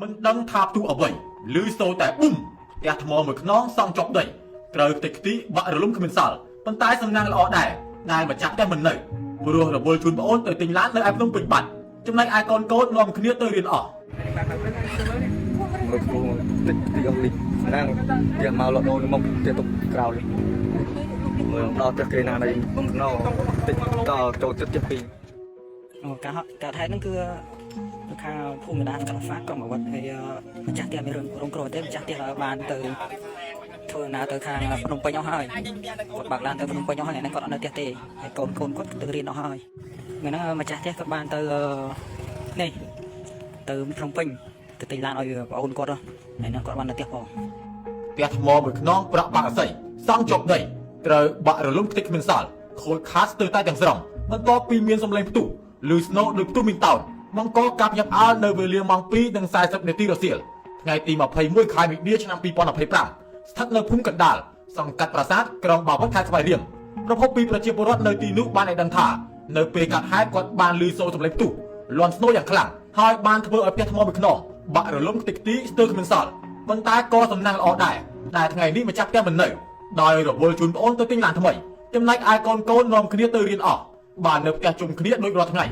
មិនដឹងថាផ្ទុះអ្វីឮសូរតែប៊ុំផ្ទះថ្មមួយខ្នងសង់ជាប់ដីត្រូវខ្ទេចខ្ទីបាក់រលំគ្មានសល់ប៉ុន្តែសំណាងល្អដែរដែលម្ចាស់ផ្ទះមិននៅព្រោះរវល់ជូនប្អូនទៅទិញឡាននៅឯភ្នំពេញបាត់ចំណែកឯកូនកូននាំគ្នាទៅរៀនអស់មើលគ្រូតិចតិចអស់លីណាងទៀតមកលក់ដូរមកទៀតទុកក្រោយមើលដល់ទឹកគេណានៃណោតិចដល់ចូលចិត្តជាពីការថែហ្នឹងគឺខាងភូមិបណ្ដាកាហ្វាក្រុមអាវុធហើយម្ចាស់ផ្ទះមានរឿងរងគ្រោះទេម្ចាស់ផ្ទះបានទៅធ្វើណាទៅខាងភ្នំពេញអស់ហើយគាត់បើកឡានទៅភ្នំពេញអស់ហើយហ្នឹងគាត់អត់នៅផ្ទះទេហើយកូនគាត់ទៅរៀនអស់ហើយថ្ងៃហ្នឹងម្ចាស់ផ្ទះគាត់បានទៅនេះទៅភ្នំពេញទៅទិញឡានឲ្យប្អូនគាត់ហើយហ្នឹងគាត់បាននៅផ្ទះផងផ្ទះថ្មមួយខ្នងប្រាក់បាក់អស័យសង់ជាប់ដីត្រូវបាក់រលំខ្ទេចគ្មានសល់ខូចខាតស្ទើរតែទាំងស្រុងបន្ទាប់ពីមានសម្លេងផ្ទុះឬស្នូដោយផ្ទុះមីងតោនបង្កកាប់ញាប់អាលនៅវេលាម៉ោង 2:40 នាទីរសៀលថ្ងៃទី21ខែមីនាឆ្នាំ2025ស្ថិតនៅភូមិកណ្ដាលសង្កាត់ប្រាសាទក្រុងបាវិតខេត្តស្វាយរៀងប្រភពពីប្រជាពលរដ្ឋនៅទីនោះបានឲ្យដឹងថានៅពេលកាត់ហេតុគាត់បានឮសូរសម្លេងផ្ទុះលាន់ស្នូយ៉ាងខ្លាំងហើយបានធ្វើឲ្យផ្ទះថ្មមួយខ្នងបាក់រលំខ្ទេចខ្ទីស្ទើរគ្មានសល់ប៉ុន្តែក៏សំណាងល្អដែរដែលថ្ងៃនេះម្ចាស់ផ្ទះមិននៅដោយរវល់ជូនប្អូនទៅទិញឡានថ្មីចំណែកឯកូននាំគ្នាទៅរៀនអស់បាននៅផ្ទះជុំគ្នាដូចរាល់ថ្ងៃ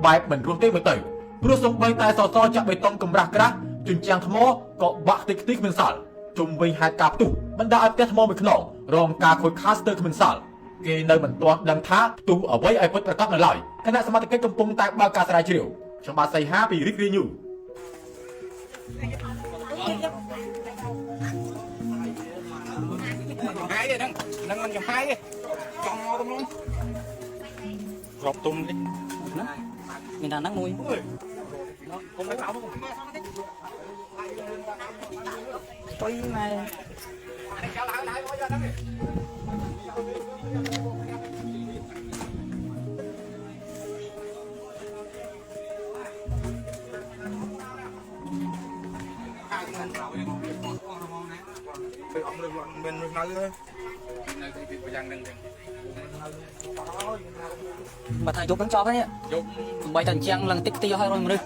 បែបមិនរស់ទេមើលទៅព្រោះសំបីតែសសរចាក់បេតុងកម្រាស់ក្រាស់ជញ្ជាំងថ្មក៏បាក់ខ្ទេចខ្ទីគ្មានសល់ជុំវិញហេតុការផ្ទុះបណ្ដាឲ្យផ្ទះថ្មមួយខ្នងរងការខូចខាតស្ទើរគ្មានសល់គេនៅមិនទាន់ដឹងថាផ្ទុះអ្វីឲ្យពិតប្រាកដនៅឡើយគណៈសមាជិកកំពុងតែបើកការស្រាវជ្រាវខ្ញុំបាទសីហាពីរីករាយញូហើយហ្នឹងមិនចំហាយទេចង់មកទៅនោះរកទុំតិចណាមានតែហ្នឹងមួយគុំទៅក្រៅមកតុយម៉ែចោលហើយមកយកហ្នឹងពេលអស់រឿងមិននៅទីប្រយ៉ាងហ្នឹងបើថាយកហ្នឹងចប់ហ្នឹងយកបីតែអញ្ចឹងឡើងតិចខ្ទីឲ្យរយមនុស្ស